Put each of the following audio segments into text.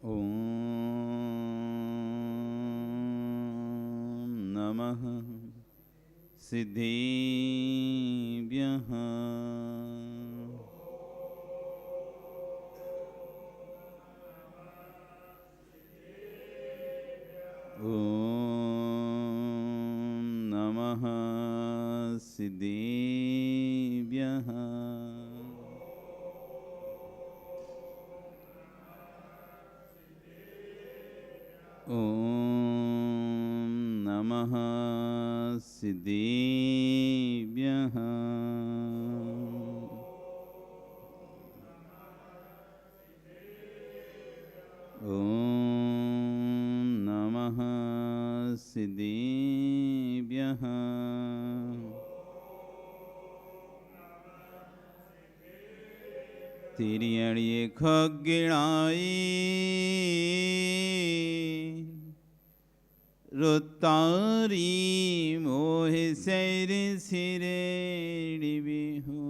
ॐ नमः सिद्धेभ्यः। ॐ नमः सिद्धेभ्यः। ॐ नमः सिद्धेभ्यः। ॐ नमः सिद्धेभ्यः। तेरी अड़िए खगिणाई रुतारी मोह सैर सिरेड़ी बिहू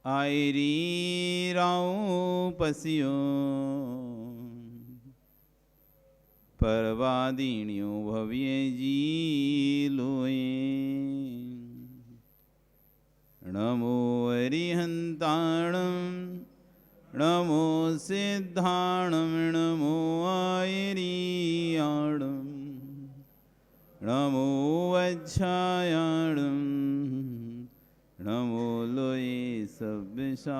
आयरी राऊ पसियो परवादिनियों भव्य जी लोए। नमो अरिहंताणं नमो सिद्धाणं नमो आयरियाणं नमो वज्रायाणं नमो लोये सब्बिशाहुणं।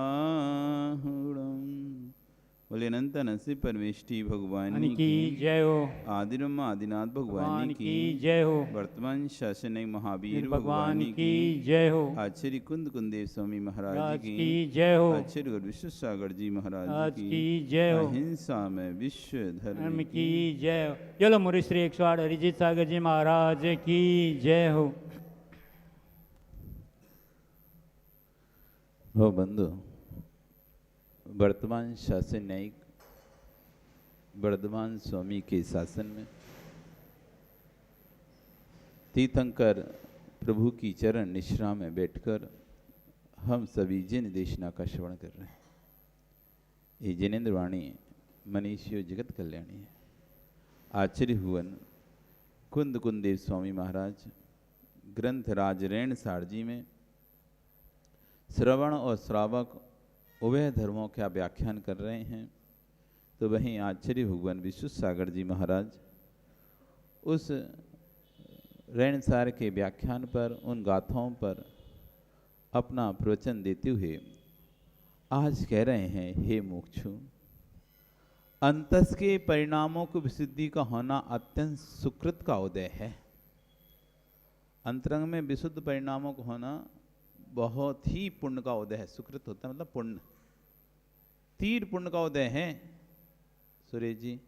बोले अनंत नसीब परमेष्टि भगवान की जय हो। आदिरम आदिनाथ भगवान की जय हो। वर्तमान शासन महावीर भगवान की जय हो। आचार्य कुंद कुंदेव स्वामी महाराज की जय हो। आचार्य गुरु विश्व सागर जी महाराज की जय हो। अहिंसा में विश्व धर्म की जय हो। चलो मुरि श्री 108 हरिजीत सागर जी महाराज की जय हो। हो बंधु, वर्तमान शासन न्यायिक वर्धमान स्वामी के शासन में तीर्थंकर प्रभु की चरण निश्रा में बैठकर हम सभी जिन देशना का श्रवण कर रहे हैं। ये जिनेन्द्र वाणी मनीषियों जगत कल्याणी है। आचार्य हुवन कुंद कुंदेव स्वामी महाराज ग्रंथ राज रेण सारजी में श्रवण और श्रावक उभय धर्मों का व्याख्यान कर रहे हैं, तो वहीं आचार्य भगवान विश्व सागर जी महाराज उस रेणसार के व्याख्यान पर, उन गाथाओं पर अपना प्रवचन देते हुए आज कह रहे हैं, हे मोक्षु, अंतस के परिणामों को विशुद्धि का होना अत्यंत सुकृत का उदय है। अंतरंग में विशुद्ध परिणामों को होना बहुत ही पुण्य का उदय है। सुकृत होता है मतलब पुण्य, तीर पुण्य का उदय है। सुरेश जी,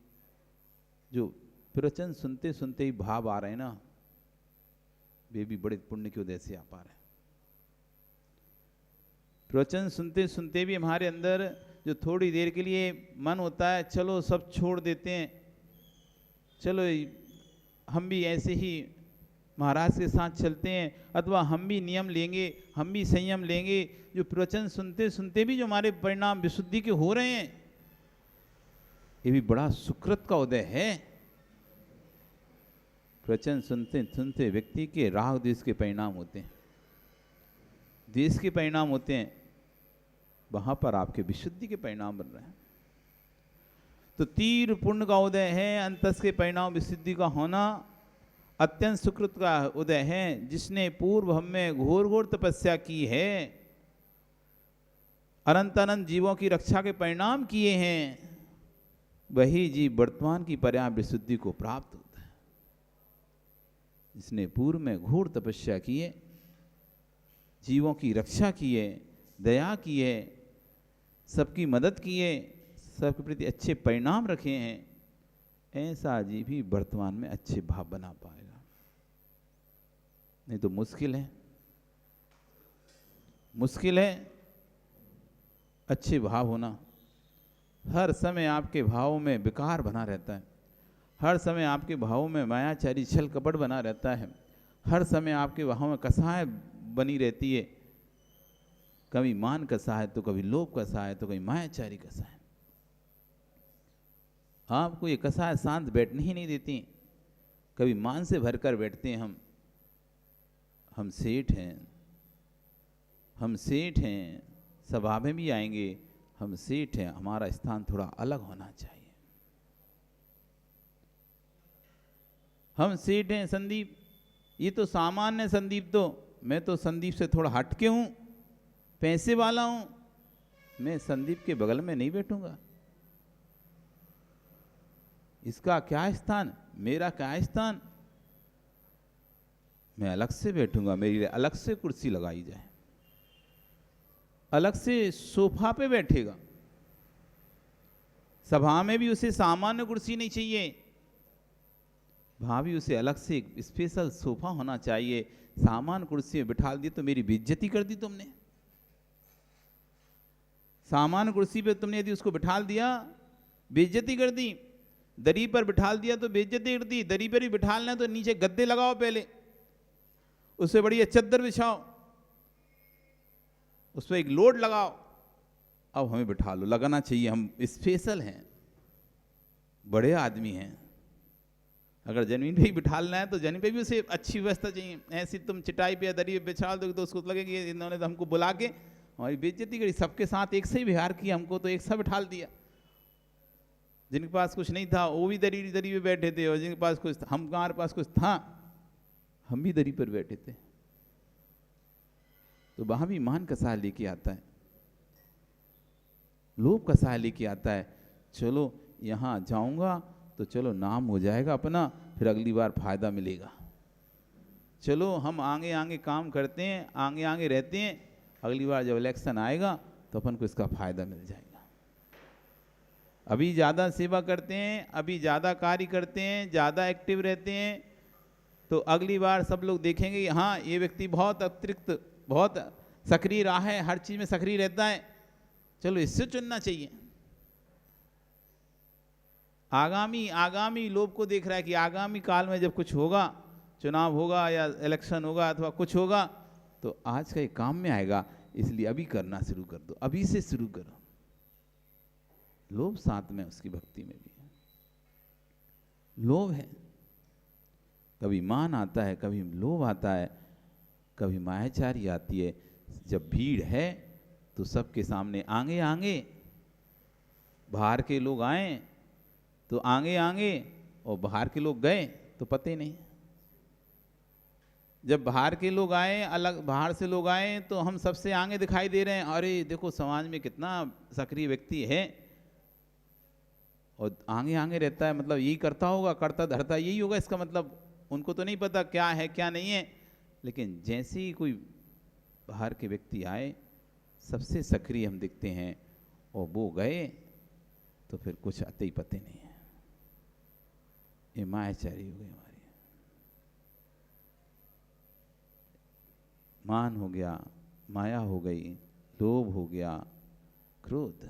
जो प्रवचन सुनते सुनते ही भाव आ रहे हैं ना, वे भी बड़े पुण्य के उदय से आ पा रहे हैं। प्रवचन सुनते सुनते भी हमारे अंदर जो थोड़ी देर के लिए मन होता है, चलो सब छोड़ देते हैं, चलो हम भी ऐसे ही महाराज के साथ चलते हैं, अथवा हम भी नियम लेंगे, हम भी संयम लेंगे। जो प्रवचन सुनते सुनते भी जो हमारे परिणाम विशुद्धि के हो रहे हैं, ये भी बड़ा सुकृत का उदय है। प्रवचन सुनते सुनते व्यक्ति के राग द्वेष के परिणाम होते हैं, द्वेष के परिणाम होते हैं, वहां पर आपके विशुद्धि के परिणाम बन रहे हैं। तो तीर पुण्य का उदय है, अंतस के परिणाम विशुद्धि का होना अत्यंत सुकृत का उदय है। जिसने पूर्व हम में घोर घोर तपस्या की है, अनंत अनंत जीवों की रक्षा के परिणाम किए हैं, वही जीव वर्तमान की पर्याप्त विशुद्धि को प्राप्त होता है। जिसने पूर्व में घोर तपस्या की है, जीवों की रक्षा की है, दया की है, सबकी मदद की है, सबके प्रति अच्छे परिणाम रखे हैं, ऐसा जीव भी वर्तमान में अच्छे भाव बना पाएगा। नहीं तो मुश्किल है, मुश्किल है अच्छे भाव होना। हर समय आपके भावों में विकार बना रहता है, हर समय आपके भावों में मायाचारी छल कपट बना रहता है, हर समय आपके भावों में कसाय बनी रहती है। कभी मान कसा है तो कभी लोभ कसा है तो कभी मायाचारी कसा है। आपको ये कसा है शांत बैठने ही नहीं देती। कभी मान से भरकर बैठते हैं हम सेठ हैं, हम सेठ हैं, सभा में भी आएंगे, हम सेठ हैं, हमारा स्थान थोड़ा अलग होना चाहिए। हम सेठ हैं संदीप, ये तो सामान्य है संदीप, तो मैं तो संदीप से थोड़ा हटके हूं, पैसे वाला हूं, मैं संदीप के बगल में नहीं बैठूंगा। इसका क्या स्थान, मेरा क्या स्थान, मैं अलग से बैठूंगा, मेरी अलग से कुर्सी लगाई जाए, अलग से सोफा पे बैठेगा। सभा में भी उसे सामान्य कुर्सी नहीं चाहिए, वहां भी उसे अलग से एक स्पेशल सोफा होना चाहिए। सामान्य कुर्सी में बिठा दी तो मेरी बेइज्जती कर दी तुमने। सामान्य कुर्सी पे तुमने यदि उसको बिठा दिया, बेइज्जती कर दी। दरी पर बिठा दिया तो बेइज्जती कर दी। दरी पर ही बिठालना है तो नीचे गद्दे लगाओ, पहले उससे बढ़िया चद्दर बिछाओ, उस पर एक लोड लगाओ, अब हमें बिठा लो। लगाना चाहिए, हम स्पेशल हैं, बड़े आदमी हैं। अगर जमीन पे ही बिठालना है तो जमीन पे भी उसे अच्छी व्यवस्था चाहिए। ऐसी तुम चटाई पे या दरी पे बिछा दोगे तो उसको लगेगा इन्होंने तो हमको बुला के हमारी बेइज्जती करी, सबके साथ एक से ही व्यवहार किया, हमको तो एक सा बिठाल दिया। जिनके पास कुछ नहीं था वो भी दरी पे बैठे थे, और जिनके पास कुछ, हमारे पास कुछ था हम भी दरी पर बैठे थे। तो वहां भी मान कसा लेके आता है, लोभ कसा लेके आता है। चलो यहाँ जाऊंगा तो चलो नाम हो जाएगा अपना, फिर अगली बार फायदा मिलेगा। चलो हम आगे आगे काम करते हैं, आगे आगे रहते हैं, अगली बार जब इलेक्शन आएगा तो अपन को इसका फायदा मिल जाएगा। अभी ज़्यादा सेवा करते हैं, अभी ज़्यादा कार्य करते हैं, ज़्यादा एक्टिव रहते हैं, तो अगली बार सब लोग देखेंगे कि हाँ ये व्यक्ति बहुत अतिरिक्त, बहुत सक्रिय रहा है, हर चीज़ में सक्रिय रहता है, चलो इससे चुनना चाहिए। आगामी लोभ को देख रहा है कि आगामी काल में जब कुछ होगा, चुनाव होगा या इलेक्शन होगा अथवा कुछ होगा, तो आज का ये काम में आएगा, इसलिए अभी करना शुरू कर दो, अभी से शुरू करो। लोभ साथ में उसकी भक्ति में भी है, लोभ है। कभी मान आता है, कभी लोभ आता है, कभी मायाचारी आती है। जब भीड़ है तो सबके सामने आगे आगे, बाहर के लोग आए तो आगे आगे, और बाहर के लोग गए तो पते नहीं। जब बाहर के लोग आए, अलग बाहर से लोग आए, तो हम सबसे आगे दिखाई दे रहे हैं, अरे देखो समाज में कितना सक्रिय व्यक्ति है, और आगे आगे रहता है, मतलब यही करता होगा, करता धरता यही होगा, इसका मतलब उनको तो नहीं पता क्या है क्या नहीं है। लेकिन जैसे ही कोई बाहर के व्यक्ति आए, सबसे सक्रिय हम दिखते हैं, और वो गए तो फिर कुछ आते ही पते नहीं है। ये मायाचारी हो गई हमारी। मान हो गया, माया हो गई, लोभ हो गया, क्रोध।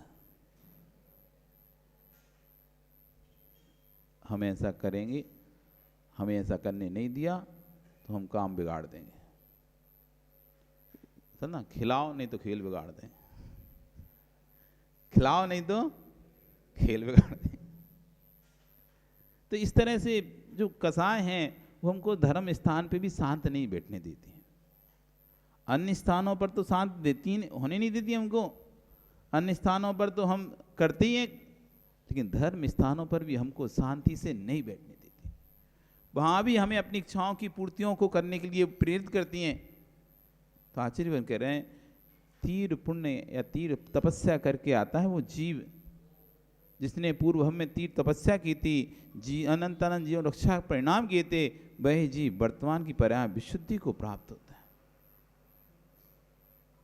हम ऐसा करेंगे, हमें ऐसा करने नहीं दिया तो हम काम बिगाड़ देंगे। समझना, खिलाओ नहीं तो खेल बिगाड़ दें, खिलाओ नहीं तो खेल बिगाड़ दें। तो इस तरह से जो कसाएं हैं वो हमको धर्म स्थान पे भी शांत नहीं बैठने देती हैं। अन्य स्थानों पर तो शांत देती होने नहीं देती हमको, अन्य स्थानों पर तो हम करते ही हैं, लेकिन धर्म स्थानों पर भी हमको शांति से नहीं बैठने देती। वहाँ भी हमें अपनी इच्छाओं की पूर्तियों को करने के लिए प्रेरित करती हैं। तो आचार्य कह रहे हैं, तीर पुण्य या तीर तपस्या करके आता है वो जीव, जिसने पूर्व हम में तीर तपस्या की थी, अनंत अनंत जीवन रक्षा परिणाम किए थे, वह जीव वर्तमान की पर्याय विशुद्धि को प्राप्त होता है।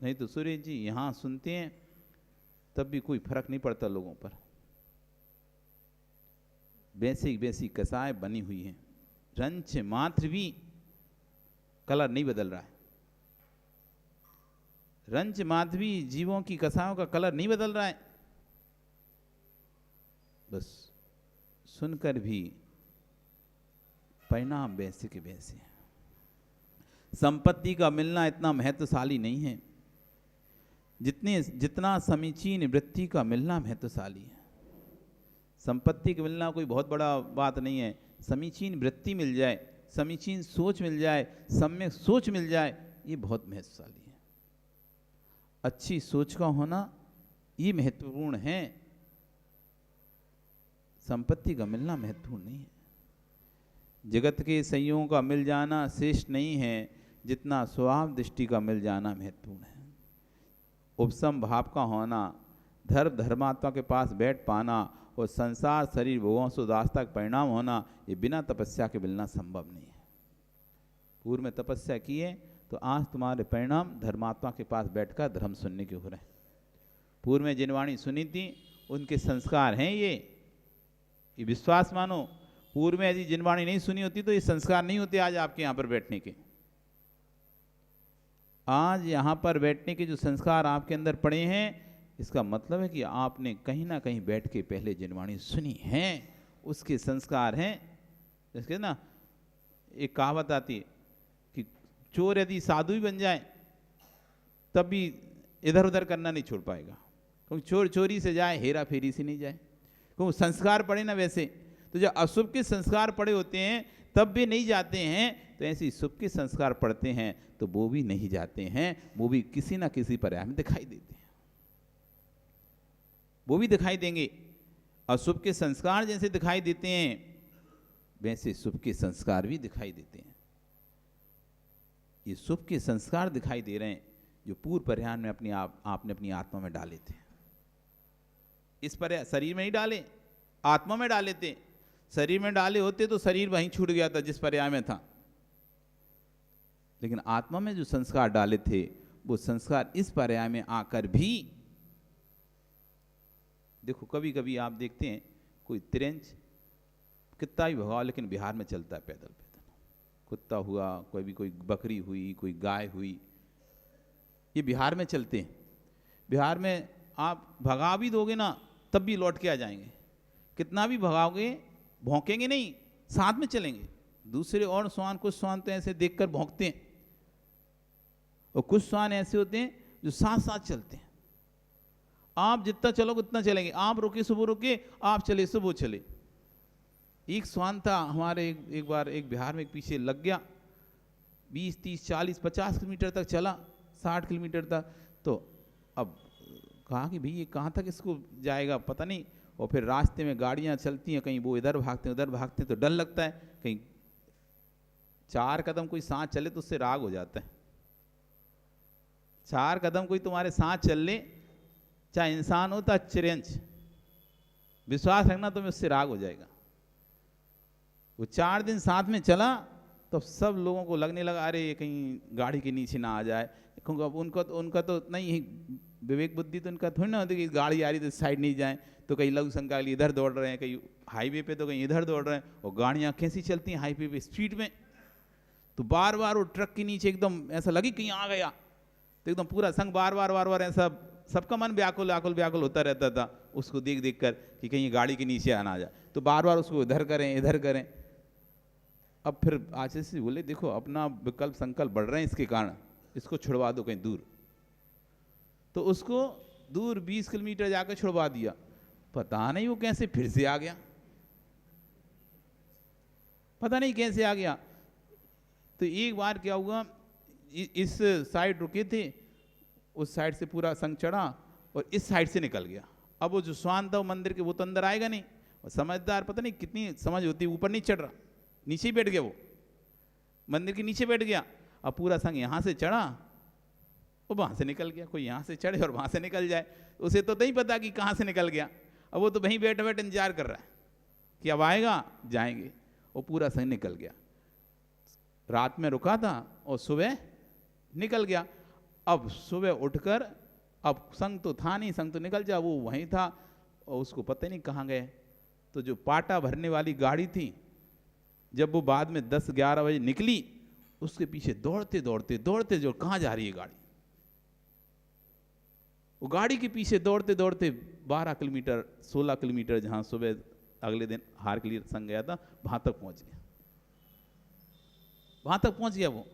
नहीं तो सूर्य जी यहाँ सुनते हैं तब भी कोई फर्क नहीं पड़ता लोगों पर। वैसी कसाएं बनी हुई हैं, रंच मात्र भी कलर नहीं बदल रहा है। रंच मात्र भी जीवों की कसाओं का कलर नहीं बदल रहा है। बस सुनकर भी परिणाम वैसे के वैसे हैं। संपत्ति का मिलना इतना महत्वशाली नहीं है। जितना समीचीन वृत्ति का मिलना महत्वशाली है। संपत्ति का मिलना कोई बहुत बड़ा बात नहीं है। समीचीन वृत्ति मिल जाए, समीचीन सोच मिल जाए, सम्यक सोच मिल जाए, ये बहुत महत्वशाली है। अच्छी सोच का होना ये महत्वपूर्ण है। संपत्ति का मिलना महत्वपूर्ण नहीं है। जगत के संयोगों का मिल जाना श्रेष्ठ नहीं है, जितना स्वभाव दृष्टि का मिल जाना महत्वपूर्ण है। उपसम भाव का होना, धर्म धर्मात्मा के पास बैठ पाना और संसार शरीर भोगों से उदासता का परिणाम होना, ये बिना तपस्या के मिलना संभव नहीं है। पूर्व में तपस्या किए तो आज तुम्हारे परिणाम धर्मात्मा के पास बैठकर धर्म सुनने के हो रहे हैं। पूर्व में जिन वाणी सुनी थी उनके संस्कार हैं ये विश्वास मानो। पूर्व में यदि जिन वाणी नहीं सुनी होती तो ये संस्कार नहीं होते आज आपके यहाँ पर बैठने के। आज यहाँ पर बैठने के जो संस्कार आपके अंदर पड़े हैं, इसका मतलब है कि आपने कहीं ना कहीं बैठ के पहले जिन वाणी सुनी हैं उसके संस्कार हैं। जैसे ना एक कहावत आती है कि चोर यदि साधु भी बन जाए तब भी इधर उधर करना नहीं छोड़ पाएगा, क्योंकि चोर चोरी से जाए, हेरा फेरी से नहीं जाए, क्योंकि संस्कार पड़े ना। वैसे तो जब अशुभ के संस्कार पड़े होते हैं तब भी नहीं जाते हैं, तो ऐसे शुभ के संस्कार पड़ते हैं तो वो भी नहीं जाते हैं, वो भी किसी ना किसी पर्याय में दिखाई देते हैं, वो भी दिखाई देंगे। अशुभ के संस्कार जैसे दिखाई देते हैं वैसे शुभ के संस्कार भी दिखाई देते हैं। ये शुभ के संस्कार दिखाई दे रहे हैं जो पूर्व पर्याय में आपने अपनी आत्मा में डाले थे। इस पर्याय शरीर में नहीं डाले, आत्मा में डाले थे। शरीर में डाले होते तो शरीर वहीं छूट गया था जिस पर्याय में था, लेकिन आत्मा में जो संस्कार डाले थे वो संस्कार इस पर्याय में आकर भी, देखो कभी कभी आप देखते हैं कोई तिरंज कितना भी भगाओ लेकिन बिहार में चलता है पैदल पैदल। कुत्ता हुआ, कोई बकरी हुई, कोई गाय हुई, ये बिहार में चलते हैं। बिहार में आप भगा भी दोगे ना तब भी लौट के आ जाएंगे। कितना भी भगाओगे भौंकेंगे नहीं, साथ में चलेंगे। दूसरे और श्वान, कुछ श्वान तो ऐसे देखकर भौंकते हैं और कुछ श्वान ऐसे होते हैं जो साथ साथ चलते हैं। आप जितना चलोगे उतना चलेंगे, आप रुके सुबह रुके, आप चले सुबह चले। एक श्वान था हमारे एक बार एक बिहार में एक पीछे लग गया, 20, 30, 40, 50 किलोमीटर तक चला, 60 किलोमीटर तक। तो अब कहा कि भाई ये कहाँ तक इसको जाएगा पता नहीं। और फिर रास्ते में गाड़ियाँ चलती हैं, कहीं वो इधर भागते हैं उधर भागते हैं, तो डर लगता है कहीं 4 कदम कोई साथ चले तो उससे राग हो जाता है। 4 कदम कोई तुम्हारे साथ चल ले, चाहे इंसान हो चाहे चिरंज, विश्वास रखना तुम्हें उससे राग हो जाएगा। वो 4 दिन साथ में चला तो सब लोगों को लगने लगा अरे ये कहीं गाड़ी के नीचे ना आ जाए, क्योंकि अब उनका तो नहीं विवेक बुद्धि तो उनका थोड़ी ना होती कि गाड़ी आ रही तो साइड नहीं जाए, तो कहीं लघु शंका के लिए इधर दौड़ रहे हैं, कहीं हाईवे पे तो कहीं इधर दौड़ रहे हैं। और गाड़ियाँ कैसी चलती हैं हाईवे पे स्पीड में, तो बार बार वो ट्रक के नीचे एकदम ऐसा लगी कहीं आ गया, तो एकदम पूरा संग बार बार ऐसा सबका मन व्याकुल होता रहता था उसको देख देख कर कि कहीं गाड़ी के नीचे आना आ जाए, तो बार बार उसको इधर करें। अब फिर आचार्य से बोले देखो अपना विकल्प संकल्प बढ़ रहे हैं इसके कारण, इसको छुड़वा दो कहीं दूर। तो उसको दूर 20 किलोमीटर जाकर छुड़वा दिया। पता नहीं वो कैसे फिर से आ गया, पता नहीं कैसे आ गया। तो एक बार क्या हुआ, इस साइड रुके थे, उस साइड से पूरा संग चढ़ा और इस साइड से निकल गया। अब वो जो स्वान था वो मंदिर के, वो तो अंदर आएगा नहीं, और समझदार पता नहीं कितनी समझ होती, ऊपर नहीं चढ़ रहा, नीचे ही बैठ गया, वो मंदिर के नीचे बैठ गया। अब पूरा संग यहाँ से चढ़ा और वहाँ से निकल गया। कोई यहाँ से चढ़े और वहाँ से निकल जाए, उसे तो नहीं पता कि कहाँ से निकल गया। अब वो तो वहीं बैठे बैठे इंतजार कर रहा है कि अब आएगा जाएंगे, और पूरा संग निकल गया। रात में रुका था और सुबह निकल गया। अब सुबह उठकर, अब संग तो था नहीं, संग तो निकल जा, वो वहीं था और उसको पता नहीं कहाँ गए। तो जो पाटा भरने वाली गाड़ी थी, जब वो बाद में 10-11 बजे निकली, उसके पीछे दौड़ते जो कहाँ जा रही है गाड़ी, वो गाड़ी के पीछे दौड़ते 12 किलोमीटर 16 किलोमीटर जहाँ सुबह अगले दिन हार के लिए संग गया था, वहां तक पहुंच गया। वो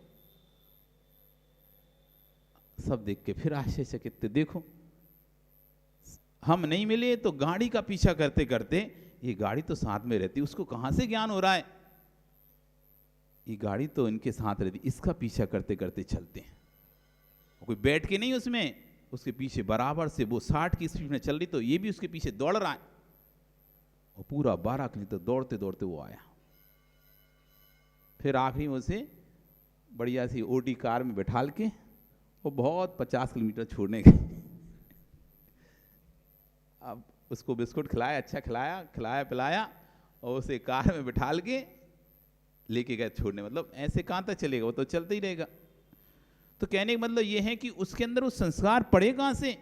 सब देख के फिर आश्चर्यचकित, देखो हम नहीं मिले तो गाड़ी का पीछा करते करते, ये गाड़ी तो साथ में रहती, उसको कहां से ज्ञान हो रहा है? ये गाड़ी तो इनके साथ रहती, इसका पीछा करते करते चलते हैं। कोई बैठ के नहीं उसमें, उसके पीछे बराबर से वो 60 की स्पीड में चल रही, तो ये भी उसके पीछे दौड़ रहा है, और पूरा 12 किलोमीटर दौड़ते दौड़ते वो आया। फिर आखिरी में उसे बढ़िया सी ओडी कार में बैठाल के वो बहुत 50 किलोमीटर छोड़ने गए। अब उसको बिस्कुट खिलाया, अच्छा खिलाया, खिलाया पिलाया, और उसे कार में बिठाल के लेके गए छोड़ने। मतलब ऐसे कहां तक चलेगा, वो तो चलता ही रहेगा। तो कहने का मतलब ये है कि उसके अंदर वो संस्कार पड़े कहां से?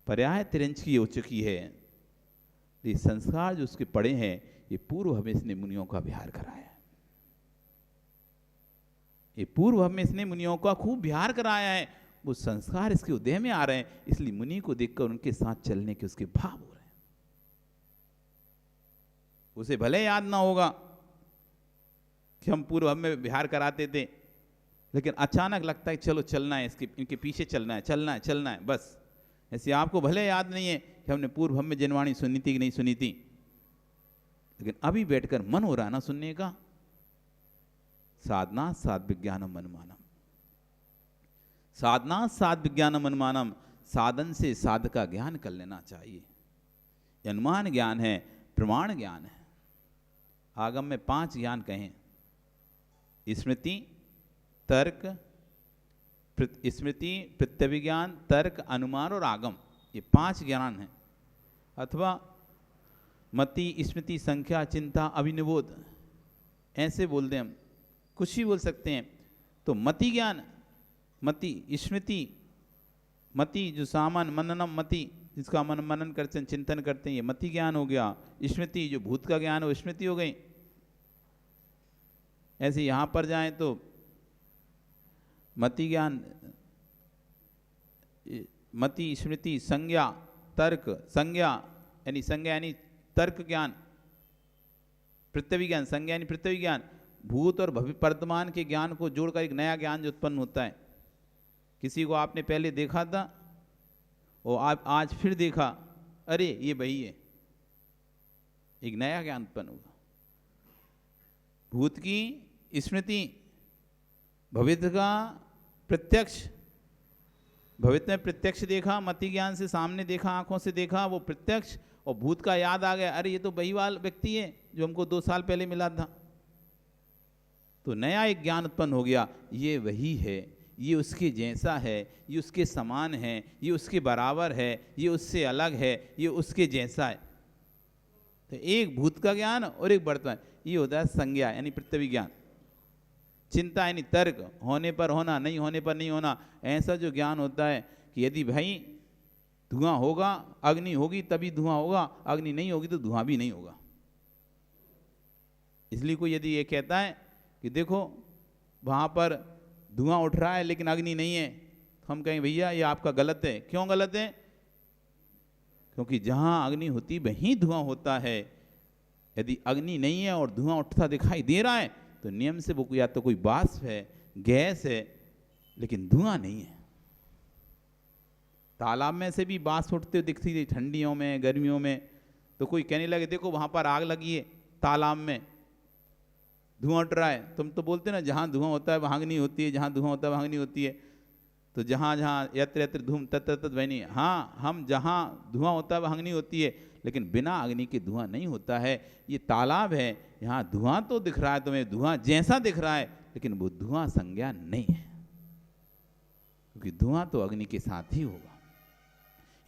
पर्याय तिरंज की हो चुकी है, ये संस्कार जो उसके पड़े हैं, ये पूर्व हमें इसने मुनियों का विहार कराया है। ये पूर्व हमें इसने मुनियों का खूब विहार कराया है, वो संस्कार इसके उदय में आ रहे हैं, इसलिए मुनि को देखकर उनके साथ चलने के उसके भाव हो रहे हैं। उसे भले याद ना होगा कि हम पूर्व हमें विहार कराते थे, लेकिन अचानक लगता है चलो चलना है, इसके इनके पीछे चलना है, चलना है, चलना है, बस। ऐसे आपको भले याद नहीं है कि हमने पूर्व हम में जनवाणी सुनी थी कि नहीं सुनी थी, लेकिन अभी बैठकर मन हो रहा है ना सुनने का। साधना साध विज्ञानम अनुमानम, साधना साध विज्ञानम अनुमानम, साधन से साध का ज्ञान कर लेना चाहिए। अनुमान ज्ञान है, प्रमाण ज्ञान है। आगम में 5 ज्ञान कहें, स्मृति, तर्क, स्मृति, प्रत्यभिज्ञान, तर्क, अनुमान और आगम, ये 5 ज्ञान हैं। अथवा मति, स्मृति, संख्या, चिंता, अभिनिबोध, ऐसे बोल दें हम, कुछ ही बोल सकते हैं। तो मति ज्ञान, मति, स्मृति, मति जो सामान मननम मति, जिसका मन मनन करते हैं, चिंतन करते हैं, ये मति ज्ञान हो गया। स्मृति जो भूत का ज्ञान हो, स्मृति हो गई। ऐसे यहां पर जाएं तो मति ज्ञान, मति, स्मृति, संज्ञा, तर्क, संज्ञा यानी तर्क ज्ञान, प्रत्यभिज्ञान, संज्ञा यानी प्रत्यभिज्ञान, भूत और भविष्य वर्तमान के ज्ञान को जोड़कर एक नया ज्ञान जो उत्पन्न होता है। किसी को आपने पहले देखा था और आप आज फिर देखा, अरे ये वही है, एक नया ज्ञान उत्पन्न होगा। भूत की स्मृति, भविष्य का प्रत्यक्ष, भविष्य में प्रत्यक्ष देखा, मति ज्ञान से सामने देखा, आंखों से देखा, वो प्रत्यक्ष, और भूत का याद आ गया, अरे ये तो वही वाला व्यक्ति है जो हमको 2 साल पहले मिला था। तो नया एक ज्ञान उत्पन्न हो गया, ये वही है, ये उसके जैसा है, ये उसके समान है, ये उसके बराबर है, ये उससे अलग है, ये उसके जैसा है। तो एक भूत का ज्ञान और एक वर्तमान, ये होता है संज्ञा यानी प्रत्यभिज्ञान। चिंता यानी तर्क, होने पर होना, नहीं होने पर नहीं होना। ऐसा जो ज्ञान होता है कि यदि भाई धुआं होगा, अग्नि होगी तभी धुआं होगा, अग्नि नहीं होगी तो धुआं भी नहीं होगा। इसलिए कोई यदि ये कहता है कि देखो वहां पर धुआं उठ रहा है लेकिन अग्नि नहीं है, तो हम कहें भैया ये आपका गलत है। क्यों गलत है? क्योंकि जहां अग्नि होती वहीं धुआं होता है। यदि अग्नि नहीं है और धुआं उठता दिखाई दे रहा है तो नियम से वो या तो कोई वाष्प है, गैस है, लेकिन धुआं नहीं है। तालाब में से भी वाष्प उठते हुए दिखती थी ठंडियों में, गर्मियों में, तो कोई कहने लगे देखो वहां पर आग लगी है तालाब में, धुआं उठ रहा है। तुम तो बोलते ना जहां धुआं होता है वहां अग्नि होती है, जहां धुआं होता है वहां अग्नि होती है। तो जहां जहां यत्र यत्र धूम तत्र तत्र वह्नि, हाँ हम जहां धुआं होता है वहां अग्नि होती है, लेकिन बिना अग्नि के धुआं नहीं होता है। ये तालाब है, यहाँ धुआं तो दिख रहा है तुम्हें, धुआं जैसा दिख रहा है, लेकिन वो धुआं संज्ञा नहीं है, क्योंकि धुआं तो अग्नि के साथ ही होगा।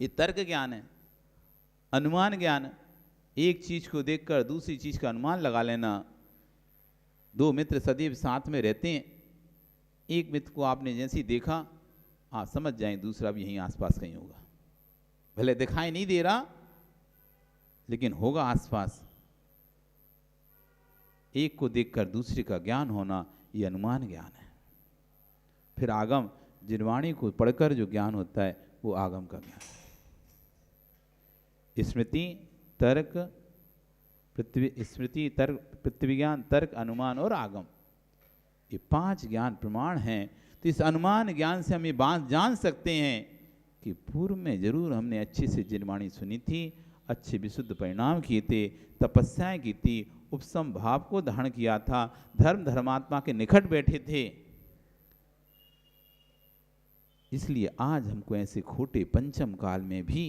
ये तर्क ज्ञान है। अनुमान ज्ञान, एक चीज को देखकर दूसरी चीज का अनुमान लगा लेना। 2 मित्र सदैव साथ में रहते हैं, एक मित्र को आपने जैसे ही देखा आप समझ जाएं दूसरा भी यहीं आसपास कहीं होगा, भले दिखाई नहीं दे रहा लेकिन होगा आसपास। एक को देखकर दूसरे का ज्ञान होना, ये अनुमान ज्ञान है। फिर आगम, जिनवाणी को पढ़कर जो ज्ञान होता है वो आगम का ज्ञान है। स्मृति, तर्क, स्मृति, तर्क, प्रत्यभिज्ञान, तर्क, अनुमान और आगम, ये 5 ज्ञान प्रमाण हैं। तो इस अनुमान ज्ञान से हम ये बात जान सकते हैं कि पूर्व में जरूर हमने अच्छे से जिनवाणी सुनी थी, अच्छे विशुद्ध परिणाम किए थे, तपस्याएं की थी, उपसम भाव को धारण किया था, धर्म धर्मात्मा के निकट बैठे थे। इसलिए आज हमको ऐसे खोटे पंचम काल में भी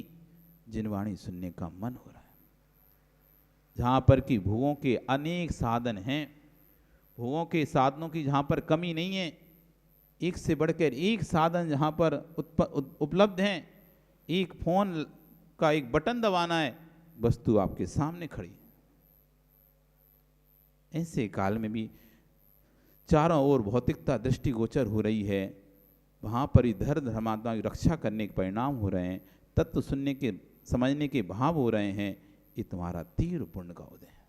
जिनवाणी सुनने का मन हो रहा है, जहाँ पर कि भोगों के अनेक साधन हैं, भोगों के साधनों की जहाँ पर कमी नहीं है, एक से बढ़कर एक साधन जहाँ पर उपलब्ध हैं। एक फोन का एक बटन दबाना है, वस्तु आपके सामने खड़ी। ऐसे काल में भी चारों ओर भौतिकता दृष्टिगोचर हो रही है, वहाँ पर इधर धर्मात्मा की रक्षा करने के परिणाम हो रहे हैं, तत्व सुनने के समझने के भाव हो रहे हैं। ये तुम्हारा तीव्र पुण्य का उदय है।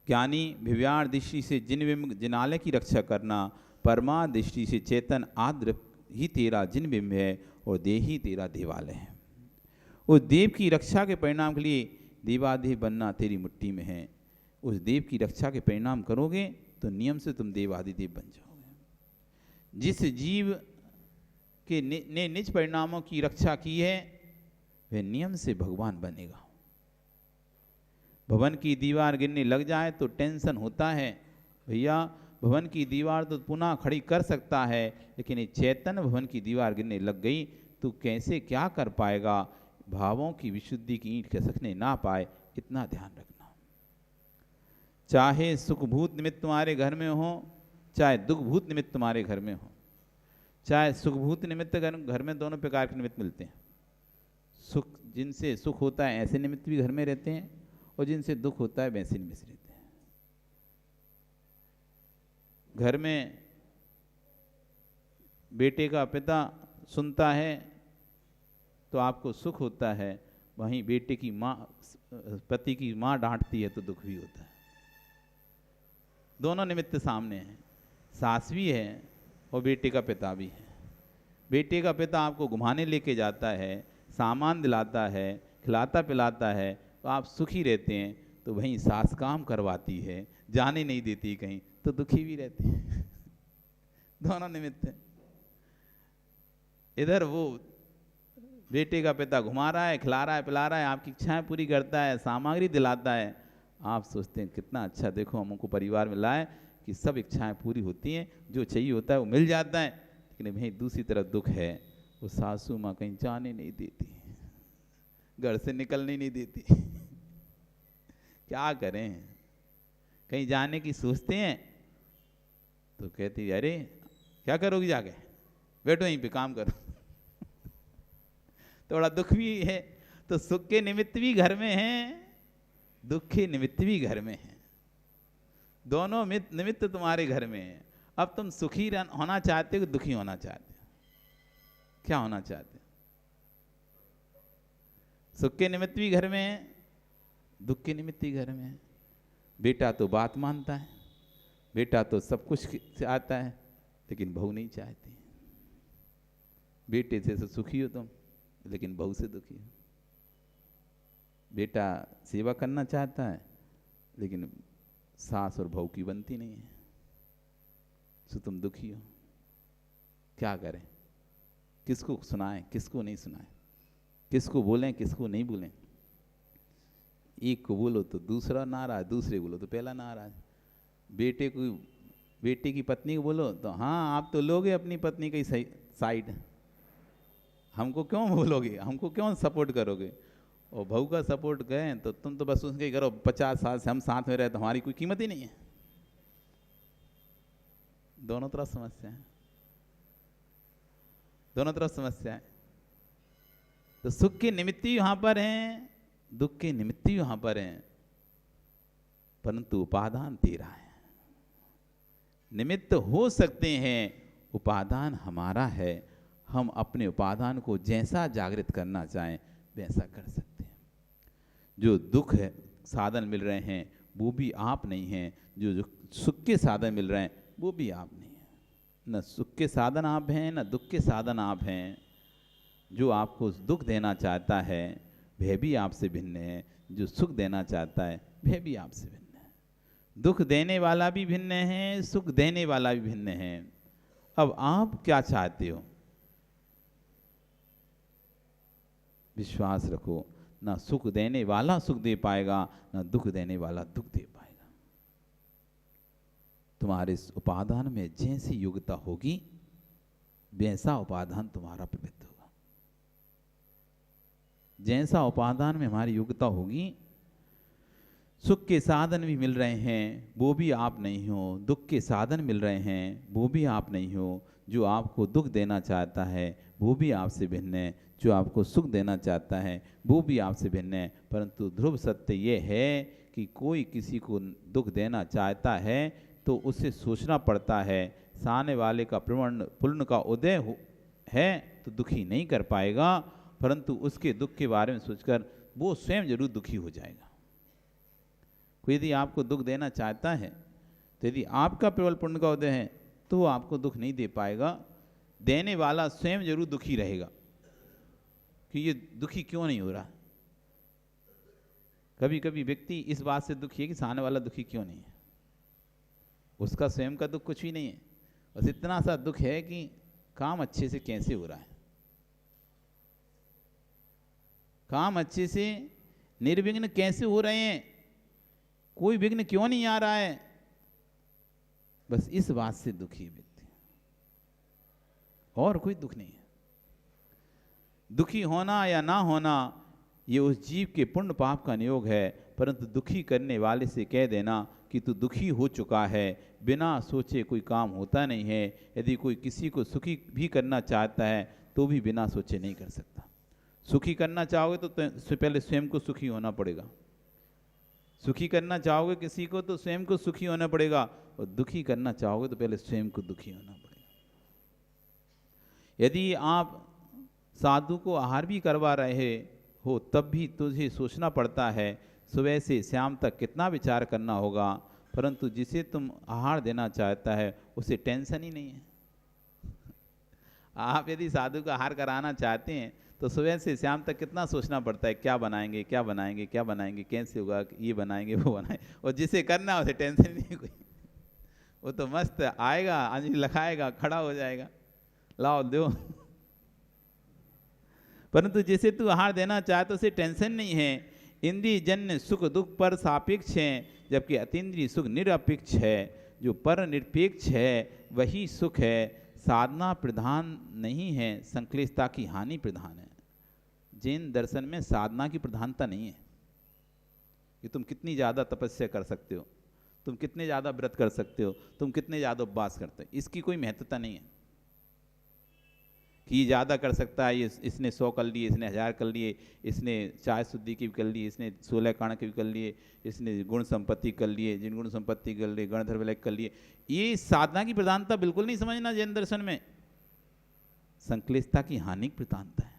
ज्ञानी भिव्यार दृष्टि से जिनालय की रक्षा करना, परमा दृष्टि से चेतन आद्र ही तेरा जिन बिंब है और देही तेरा देवालय है। उस देव की रक्षा के परिणाम के लिए देवादेव बनना तेरी मुट्ठी में है। उस देव की रक्षा के परिणाम करोगे तो नियम से तुम देवादिदेव बन जाओगे। जिस जीव के ने निज परिणामों की रक्षा की है वह नियम से भगवान बनेगा। भवन की दीवार गिरने लग जाए तो टेंशन होता है, भैया भवन की दीवार तो पुनः खड़ी कर सकता है, लेकिन ये चैतन्य भवन की दीवार गिरने लग गई तो कैसे क्या कर पाएगा। भावों की विशुद्धि की ईंट खिसकने ना पाए, इतना ध्यान रखना। चाहे सुखभूत निमित्त तुम्हारे घर में हो, चाहे दुखभूत निमित्त तुम्हारे घर में हो। चाहे सुखभूत निमित्त घर में दोनों प्रकार के निमित्त मिलते हैं। सुख जिनसे सुख होता है ऐसे निमित्त भी घर में रहते हैं, और जिनसे दुख होता है वैसे निमित्त रहते हैं। घर में बेटे का पिता सुनता है तो आपको सुख होता है, वहीं बेटे की माँ पति की माँ डांटती है तो दुख भी होता है। दोनों निमित्त सामने हैं, सास भी है और बेटे का पिता भी है। बेटे का पिता आपको घुमाने लेके जाता है, सामान दिलाता है, खिलाता पिलाता है तो आप सुखी रहते हैं, तो वहीं सास काम करवाती है, जाने नहीं देती कहीं, तो दुखी भी रहते हैं। दोनों निमित्त हैं। इधर वो बेटे का पिता घुमा रहा है, खिला रहा है, पिला रहा है, आपकी इच्छाएं पूरी करता है, सामग्री दिलाता है। आप सोचते हैं कितना अच्छा, देखो हमको परिवार में लाए कि सब इच्छाएं पूरी होती हैं, जो चाहिए होता है वो मिल जाता है। लेकिन वहीं दूसरी तरफ दुख है, वो सासू माँ कहीं जाने नहीं देती, घर से निकलने नहीं देती। क्या करें, कहीं जाने की सोचते हैं तो कहती अरे क्या करोगी जाके, बैठो यहीं पे काम करो। थोड़ा दुख भी है, तो सुख के निमित्त भी घर में हैं, दुख के निमित्त भी घर में हैं। दोनों निमित्त तुम्हारे घर में हैं। अब तुम सुखी होना चाहते हो कि दुखी होना चाहते हो? क्या होना चाहते हो? सुख के निमित्त भी घर में है, दुख के निमित्त भी घर में है। बेटा तो बात मानता है, बेटा तो सब कुछ चाहता है, लेकिन बहू नहीं चाहती। बेटे से सुखी हो तुम, लेकिन बहू से दुखी हो। बेटा सेवा करना चाहता है, लेकिन सास और बहू की बनती नहीं है, सो तुम दुखी हो। क्या करें, किसको सुनाएं, किसको नहीं सुनाएं, किसको बोलें, किसको नहीं बोलें। एक को बोलो तो दूसरा नाराज, दूसरे को बोलो तो पहला नाराज। बेटे की पत्नी को बोलो तो हाँ आप तो लोगे अपनी पत्नी की साइड, हमको क्यों बोलोगे, हमको क्यों सपोर्ट करोगे। और बहू का सपोर्ट गए तो तुम तो बस उसके करो, 50 साल से हम साथ में रहे तो हमारी कोई कीमत ही नहीं है। दोनों तरफ समस्या है, दोनों तरफ समस्या है। तो सुख के निमित्त ही वहां पर हैं, दुख के निमित्त ही वहां पर हैं, परंतु उपादान तेरा है। निमित्त हो सकते हैं, उपादान हमारा है। हम अपने उपादान को जैसा जागृत करना चाहें वैसा कर सकते हैं। जो दुख है साधन मिल रहे हैं वो भी आप नहीं हैं, जो सुख के साधन मिल रहे हैं वो भी आप नहीं हैं। न सुख के साधन आप हैं, न दुख के साधन आप हैं। जो आपको दुख देना चाहता है वह भी आपसे भिन्न है, जो सुख देना चाहता है वह भी आपसे भिन्न है। दुख देने वाला भी भिन्न है, सुख देने वाला भी भिन्न है। अब आप क्या चाहते हो? विश्वास रखो, ना सुख देने वाला सुख दे पाएगा, ना दुख देने वाला दुख दे पाएगा। तुम्हारे इस उपादान में जैसी योग्यता होगी वैसा उपादान तुम्हारा प्रवृत्त होगा। जैसा उपादान में हमारी योग्यता होगी, सुख के साधन भी मिल रहे हैं वो भी आप नहीं हो, दुख के साधन मिल रहे हैं वो भी आप नहीं हो, जो आपको दुख देना चाहता है वो भी आपसे भिन्न है, जो आपको सुख देना चाहता है वो भी आपसे भिन्न है। परंतु ध्रुव सत्य ये है कि कोई किसी को दुख देना चाहता है तो उससे सोचना पड़ता है, सामने वाले का पुण्य का उदय है तो दुखी नहीं कर पाएगा, परंतु उसके दुख के बारे में सोचकर वो स्वयं जरूर दुखी हो जाएगा। कोई यदि आपको दुख देना चाहता है तो यदि आपका प्रबल पुण्य का उदय है तो वो आपको दुख नहीं दे पाएगा, देने वाला स्वयं जरूर दुखी रहेगा कि ये दुखी क्यों नहीं हो रहा। कभी कभी व्यक्ति इस बात से दुखी है कि सामने वाला दुखी क्यों नहीं है, उसका स्वयं का दुख कुछ भी नहीं है, बस इतना सा दुख है कि काम अच्छे से कैसे हो रहा है, काम अच्छे से निर्विघ्न कैसे हो रहे हैं, कोई विघ्न क्यों नहीं आ रहा है, बस इस बात से दुखी है व्यक्ति, और कोई दुख नहीं है। दुखी होना या ना होना ये उस जीव के पुण्य पाप का नियोग है, परंतु दुखी करने वाले से कह देना कि तू दुखी हो चुका है, बिना सोचे कोई काम होता नहीं है। यदि कोई किसी को सुखी भी करना चाहता है तो भी बिना सोचे नहीं कर सकता। सुखी करना चाहोगे तो पहले स्वयं को सुखी होना पड़ेगा, सुखी करना चाहोगे किसी को तो स्वयं को सुखी होना पड़ेगा, और दुखी करना चाहोगे तो पहले स्वयं को दुखी होना पड़ेगा। यदि आप साधु को आहार भी करवा रहे हो तब भी तुझे सोचना पड़ता है सुबह से शाम तक कितना विचार करना होगा, परंतु जिसे तुम आहार देना चाहता है उसे टेंशन ही नहीं है। आप यदि साधु का आहार कराना चाहते हैं तो सुबह से शाम तक कितना सोचना पड़ता है, क्या बनाएंगे क्या बनाएंगे क्या बनाएंगे, कैसे होगा, ये बनाएंगे वो बनाएंगे, और जिसे करना है उसे टेंशन नहीं कोई, वो तो मस्त आएगा, अंजलि लखाएगा, खड़ा हो जाएगा, लाओ दो। परंतु जिसे तू आहार देना चाहते उसे टेंशन नहीं है। इंद्रिय जन्य सुख दुख पर सापेक्ष है, जबकि अतीन्द्रिय सुख निरपेक्ष है। जो पर निरपेक्ष है वही सुख है, साधना प्रधान नहीं है, संक्लेशता की हानि प्रधान है। जैन दर्शन में साधना की प्रधानता नहीं है कि तुम कितनी ज़्यादा तपस्या कर सकते हो, तुम कितने ज़्यादा व्रत कर सकते हो, तुम कितने ज़्यादा उपवास करते हो, इसकी कोई महत्वता नहीं है कि ये ज़्यादा कर सकता है, इसने 100 कर लिए, इसने 1000 कर लिए, इसने 4 शुद्धि की भी कर ली, इसने 16 कारण के भी कर लिए, इसने गुण संपत्ति कर लिए, जिन गुण संपत्ति कर लिए गणधर्व विलय कर लिए। ये साधना की प्रधानता बिल्कुल नहीं समझना जैन दर्शन में, संक्लिष्टता की हानि प्रधानता है।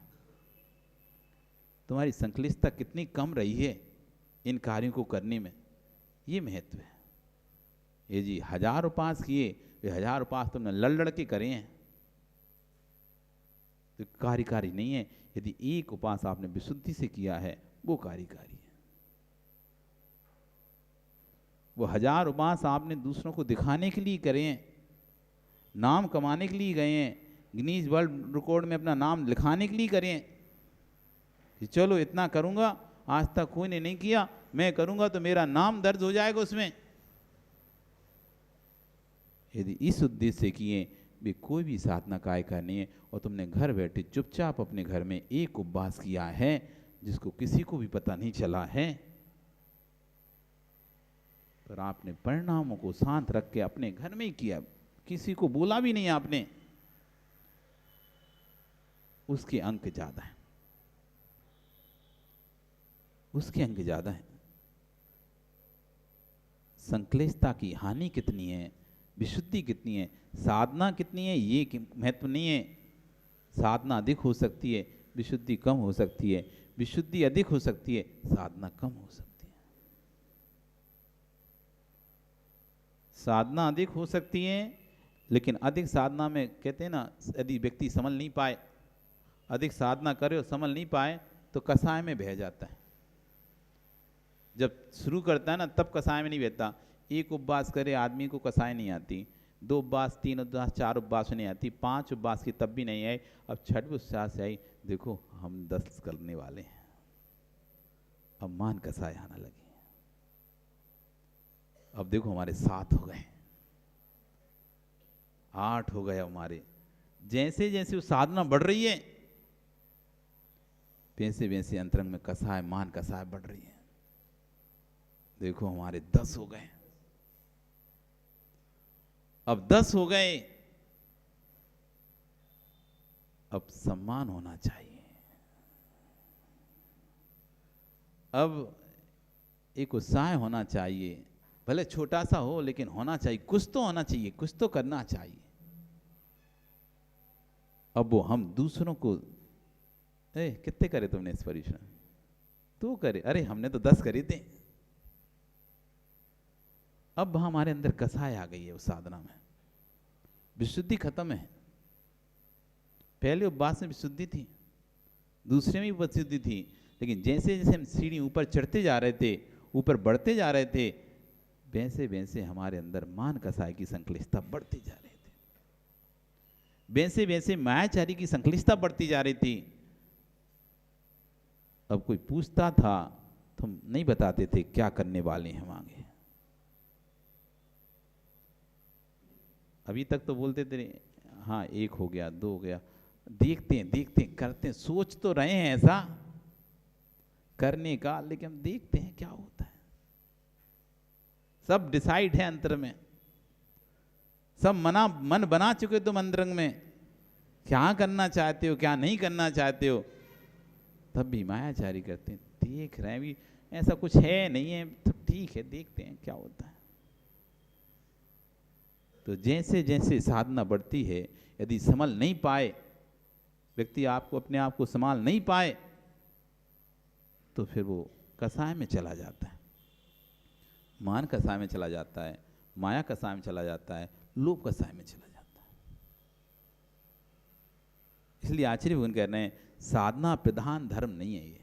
तुम्हारी संक्लिष्टता कितनी कम रही है इन कार्यों को करने में, ये महत्व है। ये जी 1000 उपास किए, ये 1000 उपास तुमने लड़ के करे हैं तो कार्यकारी नहीं है। यदि एक उपास आपने विशुद्धि से किया है वो कार्यकारी है। वो 1000 उपास आपने दूसरों को दिखाने के लिए करे हैं, नाम कमाने के लिए गए हैं, गिनीज वर्ल्ड रिकॉर्ड में अपना नाम लिखाने के लिए करे हैं कि चलो इतना करूंगा, आज तक कोई ने नहीं किया, मैं करूंगा तो मेरा नाम दर्ज हो जाएगा उसमें। यदि इस उद्देश्य से किए भी कोई भी साधना काय करनी है, और तुमने घर बैठे चुपचाप अपने घर में एक उपवास किया है जिसको किसी को भी पता नहीं चला है, पर आपने परिणामों को शांत रख के अपने घर में ही किया, किसी को बोला भी नहीं आपने, उसके अंक ज्यादा है, उसके अंक ज्यादा है। संक्लेशता की हानि कितनी है, विशुद्धि कितनी है, साधना कितनी है, ये महत्व नहीं है। साधना अधिक हो सकती है, विशुद्धि कम हो सकती है, विशुद्धि अधिक हो सकती है, साधना कम हो सकती है। साधना अधिक हो सकती है, लेकिन अधिक साधना में कहते हैं ना, यदि व्यक्ति समझ नहीं पाए, अधिक साधना करे और समझ नहीं पाए तो कसाय में बह जाता है। जब शुरू करता है ना तब कसाय में नहीं बहता। एक उपवास करे आदमी को कसाय नहीं आती, 2 उपवास, 3 उपवास, 4 उपवास नहीं आती, 5 उपवास की तब भी नहीं आई। अब 6वें उपवास से आई, देखो हम 10 करने वाले हैं। अब मान कसाय आना लगी। अब देखो हमारे 7 हो गए, 8 हो गए हमारे। जैसे जैसे वो साधना बढ़ रही है, वैसे वैसे अंतरंग में कसाय, मान कसाय बढ़ रही है। देखो हमारे 10 हो गए। अब 10 हो गए, अब सम्मान होना चाहिए। अब एक उत्साह होना चाहिए, भले छोटा सा हो लेकिन होना चाहिए, कुछ तो होना चाहिए, कुछ तो करना चाहिए। अब वो हम दूसरों को, कितने करे तुमने इस परिश्रम, तू करे, अरे हमने तो 10 करे थे। अब हमारे अंदर कसाय आ गई है उस साधना में, विशुद्धि खत्म है। पहले उपवास में विशुद्धि थी, दूसरे में भी विशुद्धि थी, लेकिन जैसे जैसे हम सीढ़ी ऊपर चढ़ते जा रहे थे, ऊपर बढ़ते जा रहे थे, वैसे वैसे हमारे अंदर मान कसाय की संक्लिष्टता बढ़ती जा रही थी, वैसे वैसे मायाचारी की संक्लिष्टता बढ़ती जा रही थी। अब कोई पूछता था तो हम नहीं बताते थे क्या करने वाले हैं हम आगे। अभी तक तो बोलते थे हाँ 1 हो गया, 2 हो गया, देखते हैं करते हैं, सोच तो रहे हैं ऐसा करने का, लेकिन हम देखते हैं क्या होता है। सब डिसाइड है अंतर में, सब मन बना चुके तुम अंतरंग में, क्या करना चाहते हो क्या नहीं करना चाहते हो। तब भी मायाचारी करते हैं, देख रहे हैं भी ऐसा कुछ है नहीं है तो ठीक है, देखते हैं क्या होता है। तो जैसे जैसे साधना बढ़ती है, यदि संभल नहीं पाए व्यक्ति, आपको अपने आप को संभाल नहीं पाए, तो फिर वो कसाय में चला जाता है, मान कसाय में चला जाता है, माया कसाय में चला जाता है, लोभ कसाय में चला जाता है। इसलिए आचार्य भगवान कह रहे हैं साधना प्रधान धर्म नहीं है, ये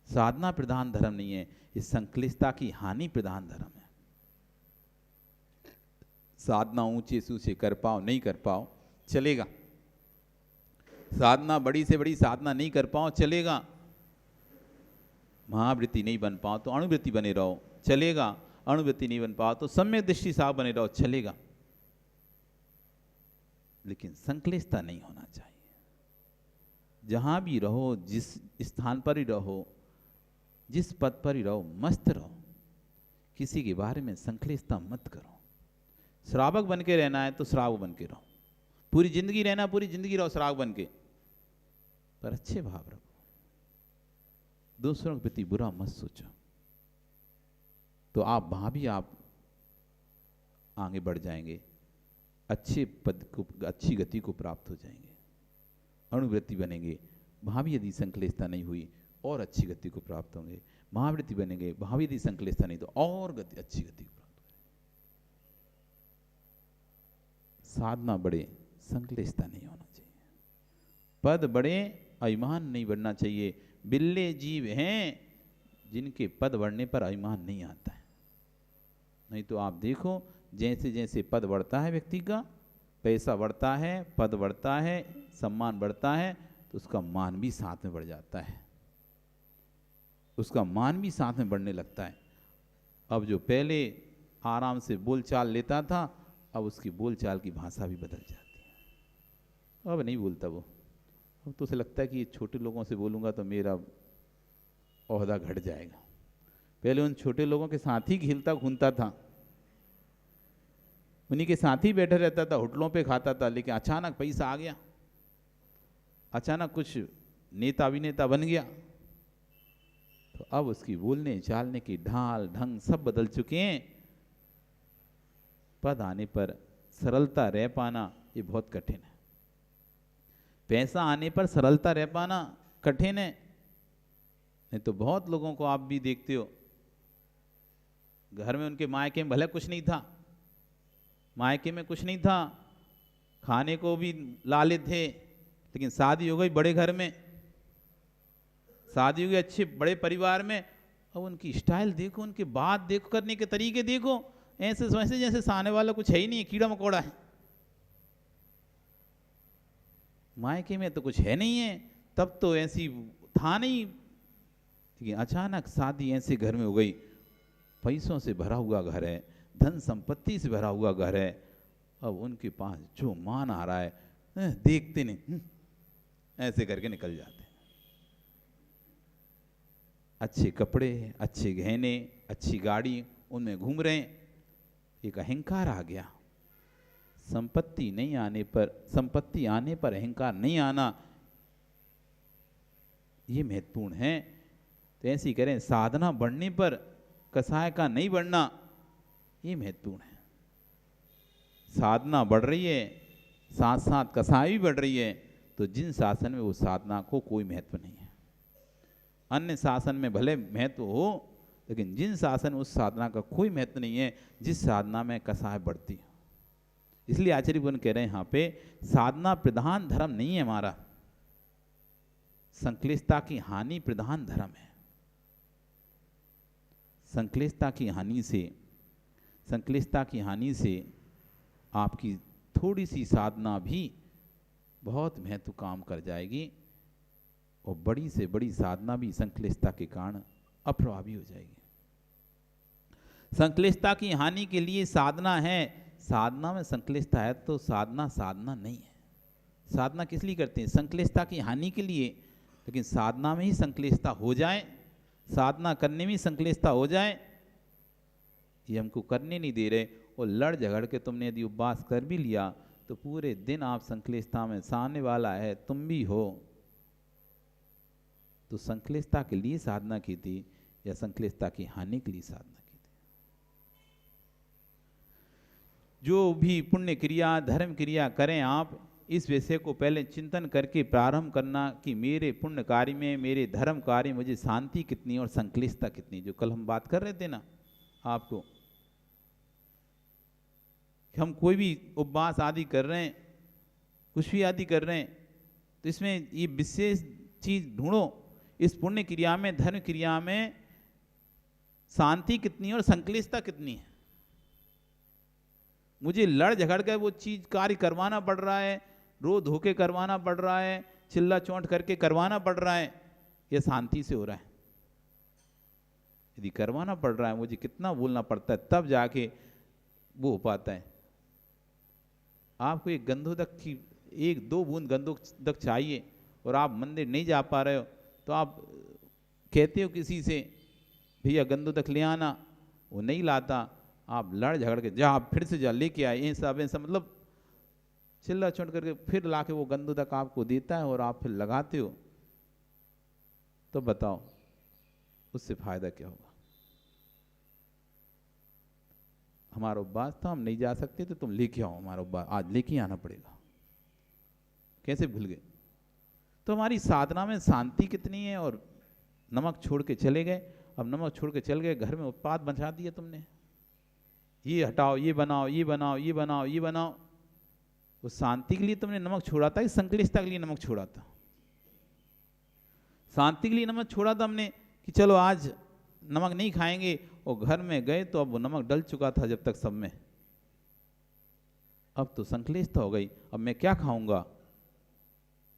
साधना प्रधान धर्म नहीं है, इस संक्लिष्टता की हानि प्रधान धर्म है। साधना ऊंचे से ऊंचे कर पाओ नहीं कर पाओ चलेगा, साधना बड़ी से बड़ी साधना नहीं कर पाओ चलेगा, महावृत्ति नहीं बन पाओ तो अणुवृत्ति बने रहो चलेगा, अणुवृत्ति नहीं बन पाओ तो सम्यक दृष्टि साफ बने रहो चलेगा, लेकिन संक्लिष्टता नहीं होना चाहिए। जहां भी रहो, जिस स्थान पर ही रहो, जिस पद पर ही रहो, मस्त रहो, किसी के बारे में संक्लिष्टता मत करो। श्रावक बन के रहना है तो श्रावक बन के रहो, पूरी जिंदगी रहना, पूरी जिंदगी रहो श्रावक बन के, पर अच्छे भाव रखो, दूसरों के प्रति बुरा मत सोचो, तो आप वहां भी आप आगे बढ़ जाएंगे, अच्छे पद को, अच्छी गति को प्राप्त हो जाएंगे, अणुवृत्ति बनेंगे, वहां भी यदि संक्लिष्टता नहीं हुई और अच्छी गति को प्राप्त होंगे, महावृत्ति बनेंगे, वहां भी यदि संक्लिष्टता नहीं तो और गति, अच्छी गति को प्राप्त होंगे। साधना बढ़े, संक्लिष्टता नहीं होना चाहिए, पद बढ़े, अभिमान नहीं बढ़ना चाहिए। बिल्ले जीव हैं जिनके पद बढ़ने पर अभिमान नहीं आता है, नहीं तो आप देखो जैसे जैसे पद बढ़ता है व्यक्ति का, पैसा बढ़ता है, पद बढ़ता है, सम्मान बढ़ता है, तो उसका मान भी साथ में बढ़ जाता है, उसका मान भी साथ में बढ़ने लगता है। अब जो पहले आराम से बोलचाल लेता था, अब उसकी बोलचाल की भाषा भी बदल जाती है, अब नहीं बोलता वो, अब तो उसे लगता है कि छोटे लोगों से बोलूँगा तो मेरा ओहदा घट जाएगा। पहले उन छोटे लोगों के साथ ही खेलता घूमता था, उन्हीं के साथ ही बैठा रहता था, होटलों पे खाता था, लेकिन अचानक पैसा आ गया, अचानक कुछ नेता अभिनेता बन गया, तो अब उसकी बोलने चालने की ढाल ढंग सब बदल चुके हैं। पद आने पर सरलता रह पाना ये बहुत कठिन है, पैसा आने पर सरलता रह पाना कठिन है। नहीं तो बहुत लोगों को आप भी देखते हो, घर में उनके मायके में भले कुछ नहीं था, मायके में कुछ नहीं था, खाने को भी लाले थे, लेकिन शादी हो गई बड़े घर में, शादी हो गई अच्छे बड़े परिवार में, अब उनकी स्टाइल देखो, उनके बात देखो, करने के तरीके देखो, ऐसे समझते जैसे सामने वाला कुछ है ही नहीं, कीड़ा मकोड़ा है। मायके में तो कुछ है नहीं है, तब तो ऐसी था नहीं, लेकिन अचानक शादी ऐसे घर में हो गई, पैसों से भरा हुआ घर है, धन संपत्ति से भरा हुआ घर है। अब उनके पास जो मान आ रहा है, देखते नहीं, ऐसे करके निकल जाते। अच्छे कपड़े, अच्छे गहने, अच्छी गाड़ी, उनमें घूम रहे हैं। एक अहंकार आ गया। संपत्ति नहीं आने पर, संपत्ति आने पर अहंकार नहीं आना, ये महत्वपूर्ण है। तो ऐसे ही करें, साधना बढ़ने पर कसाय का नहीं बढ़ना, ये महत्वपूर्ण है। साधना बढ़ रही है, साथ साथ कसाय भी बढ़ रही है, तो जिन शासन में वो साधना को कोई महत्व नहीं है। अन्य शासन में भले महत्व हो, लेकिन जिन शासन में उस साधना का कोई महत्व नहीं है, जिस साधना में कसाय बढ़ती है। इसलिए आचार्य बुद्ध कह रहे हैं यहाँ पे, साधना प्रधान धर्म नहीं है हमारा, संक्लिष्टता की हानि प्रधान धर्म है। संक्लिष्टता की हानि से आपकी थोड़ी सी साधना भी बहुत महत्व काम कर जाएगी, और बड़ी से बड़ी साधना भी संक्लिष्टता के कारण अप्रभावी हो जाएगी। संक्लिष्टता की हानि के लिए साधना है, साधना में संक्लिष्टता है तो साधना साधना नहीं है। साधना किस लिए करते हैं? संक्लिष्टता की हानि के लिए। लेकिन साधना में ही संक्लिष्टता हो जाए, साधना करने में संक्लिष्टता हो जाए, ये हमको करने नहीं दे रहे। और लड़ झगड़ के तुमने यदि उपवास कर भी लिया तो पूरे दिन आप संक्लिष्टता में, सामने वाला है तुम भी हो, तो संक्लिष्टता के लिए साधना की थी या संक्लिष्टता की हानि के लिए साधना की थी? जो भी पुण्य क्रिया, धर्म क्रिया करें आप, इस विषय को पहले चिंतन करके प्रारंभ करना कि मेरे पुण्य कार्य में, मेरे धर्म कार्य में मुझे शांति कितनी और संक्लिष्टता कितनी। जो कल हम बात कर रहे थे ना आपको, हम कोई भी उपवास आदि कर रहे हैं, कुछ भी आदि कर रहे हैं, तो इसमें ये विशेष चीज ढूंढो, इस पुण्य क्रिया में, धर्म क्रिया में शांति कितनी है और संक्लिष्टता कितनी है। मुझे लड़ झगड़ कर वो चीज कार्य करवाना पड़ रहा है, रो धो के करवाना पड़ रहा है, चिल्ला चोंट करके करवाना पड़ रहा है, यह शांति से हो रहा है? यदि करवाना पड़ रहा है, मुझे कितना बोलना पड़ता है, तब जाके वो हो पाता है। आपको एक गंधोदक की 1-2 बूंद गंधोदक चाहिए और आप मंदिर नहीं जा पा रहे हो, तो आप कहते हो किसी से भैया गंधोदक ले आना, वो नहीं लाता, आप लड़ झगड़ के जा, आप फिर से जा लेके आए, ऐसा मतलब चिल्ला चोट करके फिर लाके वो गंधोदक आपको देता है और आप फिर लगाते हो, तो बताओ उससे फायदा क्या होगा? हमारा उपवास था, हम नहीं जा सकते, तो तुम लेके आओ हमारा उपवास, आज लेके आना पड़ेगा। कैसे भूल गए? तो हमारी साधना में शांति कितनी है, और नमक छोड़ के चले गए। अब नमक छोड़ के चल गए, घर में उत्पाद बचा दिया तुमने, ये हटाओ, ये बनाओ, ये बनाओ, ये बनाओ, ये बनाओ। उस शांति के लिए तुमने नमक छोड़ा था कि संक्लिष्टता के लिए नमक छोड़ा था? शांति के लिए नमक छोड़ा था हमने कि चलो आज नमक नहीं खाएंगे, और घर में गए तो अब वो नमक डल चुका था जब तक सब में। अब तो संक्लिष्टता हो गई, अब मैं क्या खाऊंगा,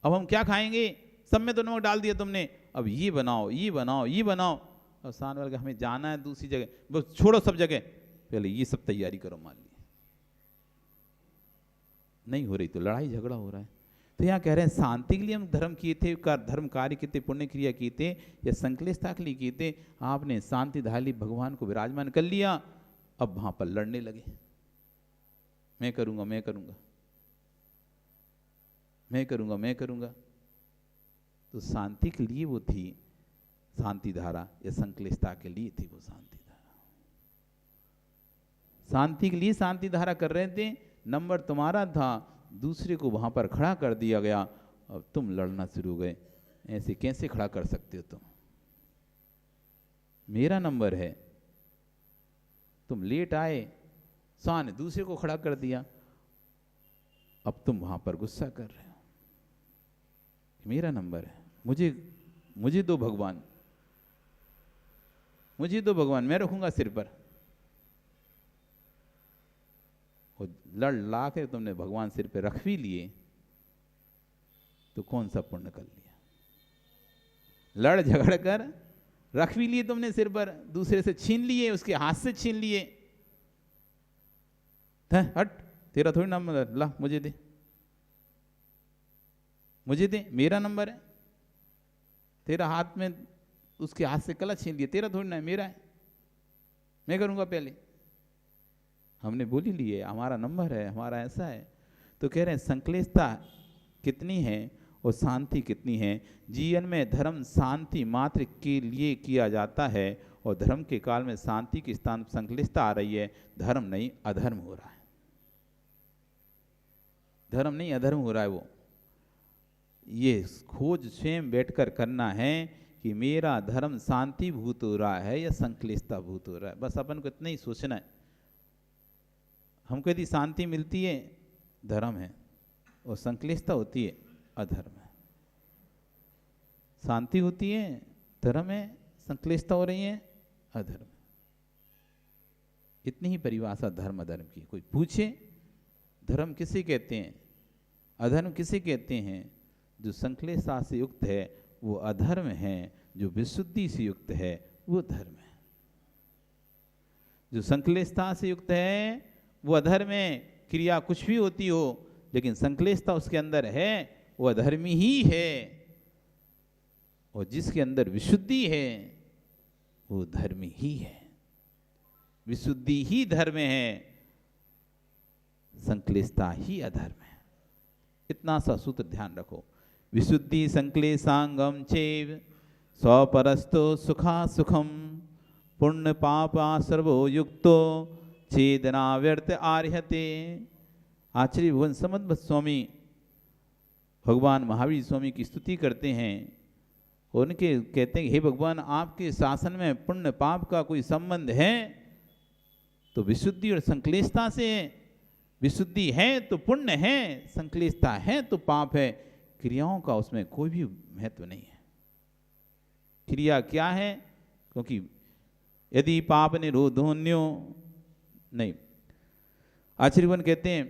अब हम क्या खाएंगे, सब में तो नमक डाल दिया तुमने, अब ये बनाओ, ये बनाओ, ये बनाओ। और सामने वाले हमें जाना है दूसरी जगह, बस छोड़ो सब जगह, पहले ये सब तैयारी करो। मान ली नहीं हो रही तो लड़ाई झगड़ा हो रहा है। तो यहाँ कह रहे हैं शांति के लिए हम धर्म किए थे, धर्म कार्य किए थे, पुण्य क्रिया किए थे, या संक्लिष्टता के लिए किए थे? आपने शांति धाली भगवान को विराजमान कर लिया, अब वहां पर लड़ने लगे, मैं करूंगा, मैं करूंगा, मैं करूंगा, मैं करूंगा। तो शांति के लिए वो थी शांति धारा, या संक्लिष्टता के लिए थी वो शांति धारा? शांति के लिए शांति धारा कर रहे थे, नंबर तुम्हारा था, दूसरे को वहां पर खड़ा कर दिया गया, अब तुम लड़ना शुरू हो गए। ऐसे कैसे खड़ा कर सकते हो तुम? मेरा नंबर है, तुम लेट आए, सामने दूसरे को खड़ा कर दिया, अब तुम वहां पर गुस्सा कर रहे हो, मेरा नंबर है, मुझे दो भगवान, मुझे दो भगवान, मैं रखूंगा सिर पर। लड़ ला के तुमने भगवान सिर पे रख भी लिए तो कौन सा पुण्य कर लिया? लड़ झगड़ कर रख भी लिए तुमने सिर पर, दूसरे से छीन लिए, उसके हाथ से छीन लिए। हट, तेरा थोड़ी नंबर, ला मुझे दे, मुझे दे, मेरा नंबर है। तेरा हाथ में, उसके हाथ से कला छीन लिया, तेरा थोड़ी ना है, मेरा है, मैं करूंगा पहले। हमने बोल ही लिए हमारा नंबर है, हमारा ऐसा है। तो कह रहे हैं संक्लेशता कितनी है और शांति कितनी है। जीवन में धर्म शांति मात्र के लिए किया जाता है और धर्म के काल में शांति के स्थान संक्लिष्टता आ रही है। धर्म नहीं अधर्म हो रहा है, धर्म नहीं अधर्म हो रहा है। वो ये खोज स्वयं बैठकर करना है कि मेरा धर्म शांति भूत हो रहा है या संक्लिष्टता भूत हो रहा है। बस अपन को इतना ही सोचना है। हमको यदि शांति मिलती है धर्म है, और संक्लिष्टता होती है अधर्म है। शांति होती है धर्म है, संक्लिष्टता हो रही है अधर्म। इतनी ही परिभाषा धर्म अधर्म की। कोई पूछे धर्म किसे कहते हैं, अधर्म किसे कहते हैं? जो संक्लेशता से युक्त है वो अधर्म है, जो विशुद्धि से युक्त है वो धर्म है। जो संक्लेशता से युक्त है वो अधर्म है। क्रिया कुछ भी होती हो लेकिन संक्लेशता उसके अंदर है वो अधर्मी ही है, और जिसके अंदर विशुद्धि है वो धर्मी ही है। विशुद्धि ही धर्म है, संक्लेशता ही अधर्म है। इतना सा सूत्र ध्यान रखो। विशुद्धि संक्लेशांगम चैव स्वपरस्तो सुखा सुखम पुण्य पापा सर्वो युक्तो चेदना व्यर्थ आर्यते। आचार्य भुवन समद्भट स्वामी भगवान महावीर स्वामी की स्तुति करते हैं। उनके कहते हैं हे भगवान, आपके शासन में पुण्य पाप का कोई संबंध है तो विशुद्धि और संक्लेशता से है। विशुद्धि है तो पुण्य है, संक्लेशता है तो पाप है। क्रियाओं का उसमें कोई भी महत्व नहीं है। क्रिया क्या है? क्योंकि यदि पाप निरोधोन्यो नहीं, आचार्यवन कहते हैं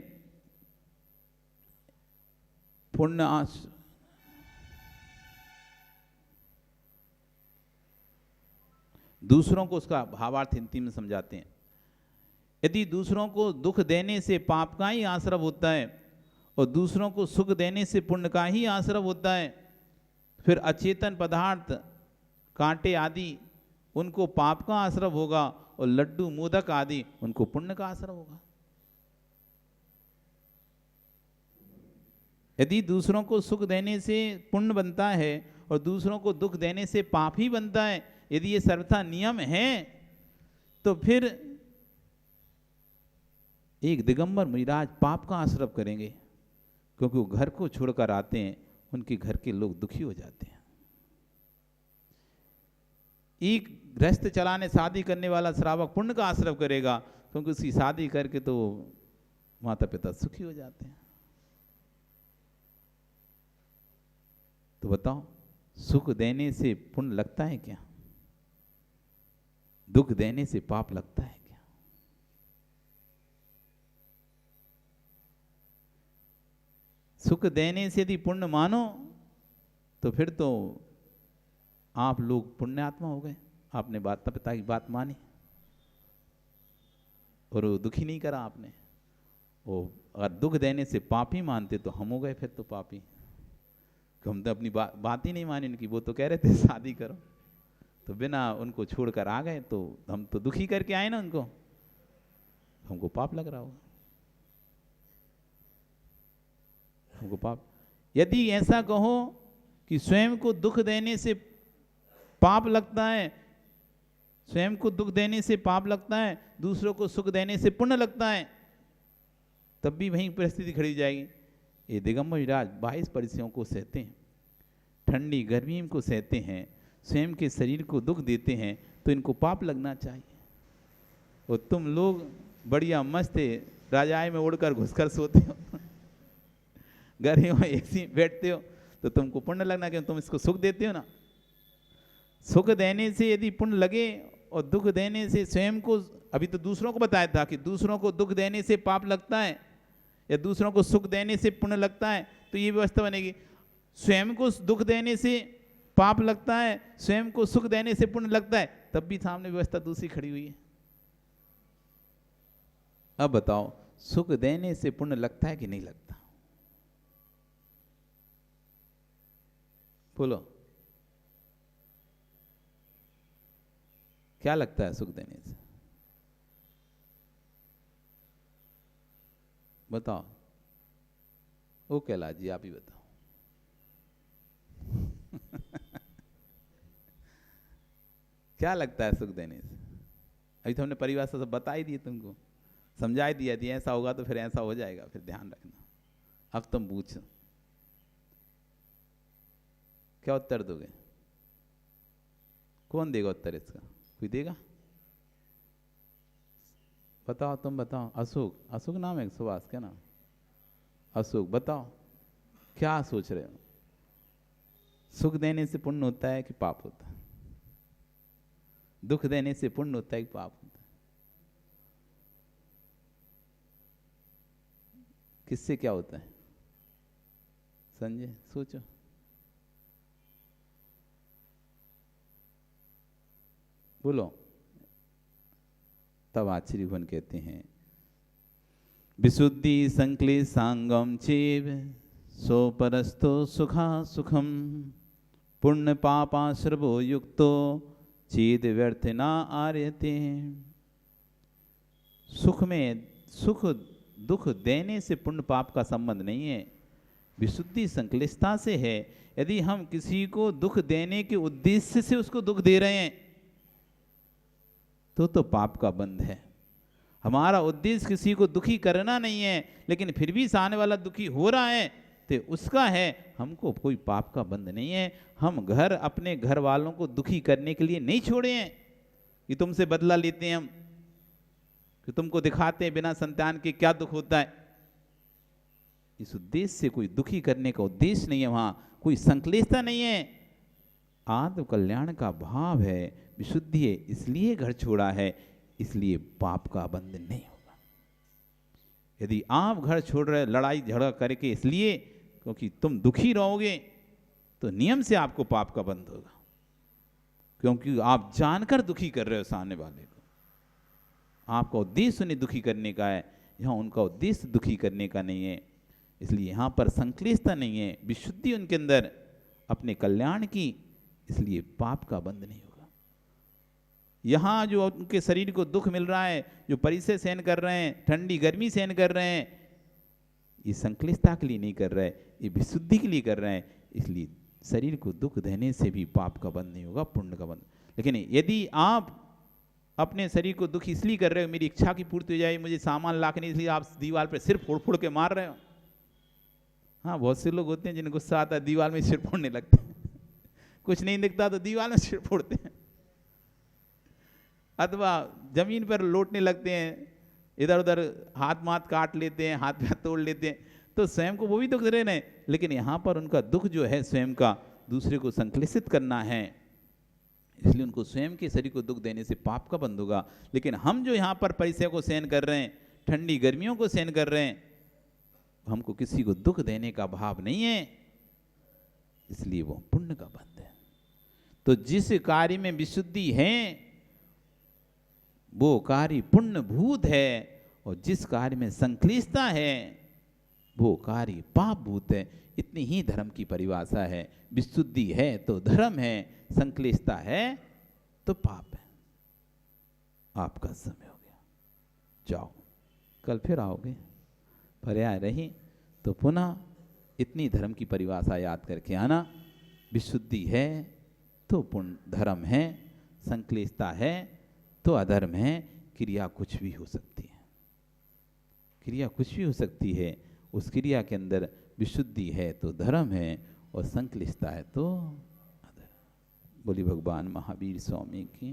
पुण्य दूसरों को, उसका भावार्थ हिंदी में समझाते हैं। यदि दूसरों को दुख देने से पाप का ही आश्रव होता है और दूसरों को सुख देने से पुण्य का ही आश्रव होता है, फिर अचेतन पदार्थ कांटे आदि उनको पाप का आश्रव होगा और लड्डू मोदक आदि उनको पुण्य का आश्रव होगा। यदि दूसरों को सुख देने से पुण्य बनता है और दूसरों को दुख देने से पाप ही बनता है, यदि ये सर्वथा नियम है, तो फिर एक दिगंबर मुनिराज पाप का आश्रव करेंगे, क्योंकि वो घर को छोड़कर आते हैं, उनके घर के लोग दुखी हो जाते हैं। एक गृहस्थ चलाने शादी करने वाला श्रावक पुण्य का आश्रव करेगा, क्योंकि उसकी शादी करके तो माता पिता सुखी हो जाते हैं। तो बताओ, सुख देने से पुण्य लगता है क्या? दुख देने से पाप लगता है क्या? सुख देने से यदि पुण्य मानो तो फिर तो आप लोग पुण्यात्मा हो गए। आपने माता पिता की बात मानी और वो दुखी नहीं करा आपने। वो अगर दुख देने से पापी मानते तो हम हो गए फिर तो पापी। हम तो अपनी बात ही नहीं मानी उनकी। वो तो कह रहे थे शादी करो, तो बिना उनको छोड़कर आ गए, तो हम तो दुखी करके आए ना उनको, हमको पाप लग रहा होगा, हमको पाप। यदि ऐसा कहो कि स्वयं को दुख देने से पाप लगता है, स्वयं को दुख देने से पाप लगता है, दूसरों को सुख देने से पुण्य लगता है, तब भी वही परिस्थिति खड़ी जाएगी। ये दिगंबर राज 22 परिस्थितियों को सहते हैं, ठंडी गर्मी को सहते हैं, स्वयं के शरीर को दुख देते हैं, तो इनको पाप लगना चाहिए। और तुम लोग बढ़िया मस्त राजाई में उड़कर घुसकर सोते हो, गर्मियों में एसी बैठते हो, तो तुमको पुण्य लगना, क्यों? तुम इसको सुख देते हो ना। सुख देने से यदि पुण्य लगे और दुख देने से स्वयं को, अभी तो दूसरों को बताया था कि दूसरों को दुख देने से पाप लगता है, या दूसरों को सुख देने से पुण्य लगता है तो ये व्यवस्था बनेगी। स्वयं को दुख देने से पाप लगता है, स्वयं को सुख देने से पुण्य लगता है, तब भी सामने व्यवस्था दूसरी खड़ी हुई है। अब बताओ, सुख देने से पुण्य लगता है कि नहीं लगता? बोलो, क्या लगता है सुख देने से? बताओ। ओ कैलाश जी, आप ही बताओ। क्या लगता है सुख देने से? अभी तो हमने परिभाषा सब बता ही दी तुमको, समझा ही दिया थी, ऐसा होगा तो फिर ऐसा हो जाएगा, फिर ध्यान रखना। अब तुम पूछो, क्या उत्तर दोगे? कौन देगा उत्तर इसका? कोई देगा? बताओ, तुम बताओ। अशोक, अशोक नाम है सुभाष, क्या नाम? अशोक, बताओ क्या सोच रहे हो? सुख देने से पुण्य होता है कि पाप होता है? दुख देने से पुण्य होता है कि पाप होता है? किससे क्या होता है? संजय, सोचो। बोलो। तब आचार्य भगवान कहते हैं, विशुद्धि संक्लेशांगम चेव सो परस्तो सुखा सुखम पुण्य पापाश्रवो युक्तो चेद व्यर्थ ना आर्यते। सुख में सुख दुख देने से पुण्य पाप का संबंध नहीं है, विशुद्धि संक्लिष्टता से है। यदि हम किसी को दुख देने के उद्देश्य से उसको दुख दे रहे हैं तो पाप का बंध है। हमारा उद्देश्य किसी को दुखी करना नहीं है, लेकिन फिर भी सामने वाला दुखी हो रहा है तो उसका है, हमको कोई पाप का बंध नहीं है। हम घर अपने घर वालों को दुखी करने के लिए नहीं छोड़े हैं कि तुमसे बदला लेते हैं हम, कि तुमको दिखाते हैं बिना संतान के क्या दुख होता है। इस उद्देश्य से कोई दुखी करने का उद्देश्य नहीं है, वहां कोई संक्लेशता नहीं है, आत्म कल्याण का भाव है, विशुद्धि है, इसलिए घर छोड़ा है, इसलिए पाप का बंध नहीं होगा। यदि आप घर छोड़ रहे लड़ाई झगड़ा करके इसलिए क्योंकि तुम दुखी रहोगे तो नियम से आपको पाप का बंध होगा, क्योंकि आप जानकर दुखी कर रहे हो सामने वाले को। आपका उद्देश्य उन्हें दुखी करने का है, यहाँ उनका उद्देश्य दुखी करने का नहीं है, इसलिए यहाँ पर संक्लेशता नहीं है, विशुद्धि उनके अंदर अपने कल्याण की, इसलिए पाप का बंध नहीं होगा। यहाँ जो उनके शरीर को दुख मिल रहा है, जो परिसर सहन कर रहे हैं, ठंडी गर्मी सहन कर रहे हैं, ये संक्लिष्टता के लिए नहीं कर रहे, ये विशुद्धि के लिए कर रहे हैं, इसलिए शरीर को दुख देने से भी पाप का बंध नहीं होगा, पुण्य का बंध। लेकिन यदि आप अपने शरीर को दुख इसलिए कर रहे हो, मेरी इच्छा की पूर्ति हो जाए, मुझे सामान ला के नहीं, इसलिए आप दीवार पर सिर फोड़ फोड़ के मार रहे हो। हाँ, बहुत से लोग होते हैं जिन्हें गुस्सा आता है, दीवार में सिर फोड़ने लगते हैं। कुछ नहीं दिखता तो दीवार में सिर फोड़ते हैं, अथवा जमीन पर लौटने लगते हैं, इधर उधर हाथ माथ काट लेते हैं, हाथ पैर तोड़ लेते हैं, तो स्वयं को वो भी दुख दे रहे हैं। लेकिन यहाँ पर उनका दुख जो है स्वयं का दूसरे को संक्लेशित करना है, इसलिए उनको स्वयं के शरीर को दुख देने से पाप का बंध होगा। लेकिन हम जो यहाँ पर परिसर को सहन कर रहे हैं, ठंडी गर्मियों को सहन कर रहे हैं, हमको किसी को दुख देने का भाव नहीं है, इसलिए वो पुण्य का बंध है। तो जिस कार्य में विशुद्धि है वो कार्य पुण्य भूत है, और जिस कार्य में संक्लिष्टता है वो कार्य पाप भूत है। इतनी ही धर्म की परिभाषा है। विशुद्धि है तो धर्म है, संक्लिष्टता है तो पाप है। आपका समय हो गया, जाओ, कल फिर आओगे, पर्याय रही तो पुनः इतनी धर्म की परिभाषा याद करके आना। विशुद्धि है तो पुण्य धर्म है, संक्लिष्टता है तो अधर्म है। क्रिया कुछ भी हो सकती है, क्रिया कुछ भी हो सकती है, उस क्रिया के अंदर विशुद्धि है तो धर्म है और संक्लिष्टता है तो अधर्म। बोली भगवान महावीर स्वामी की।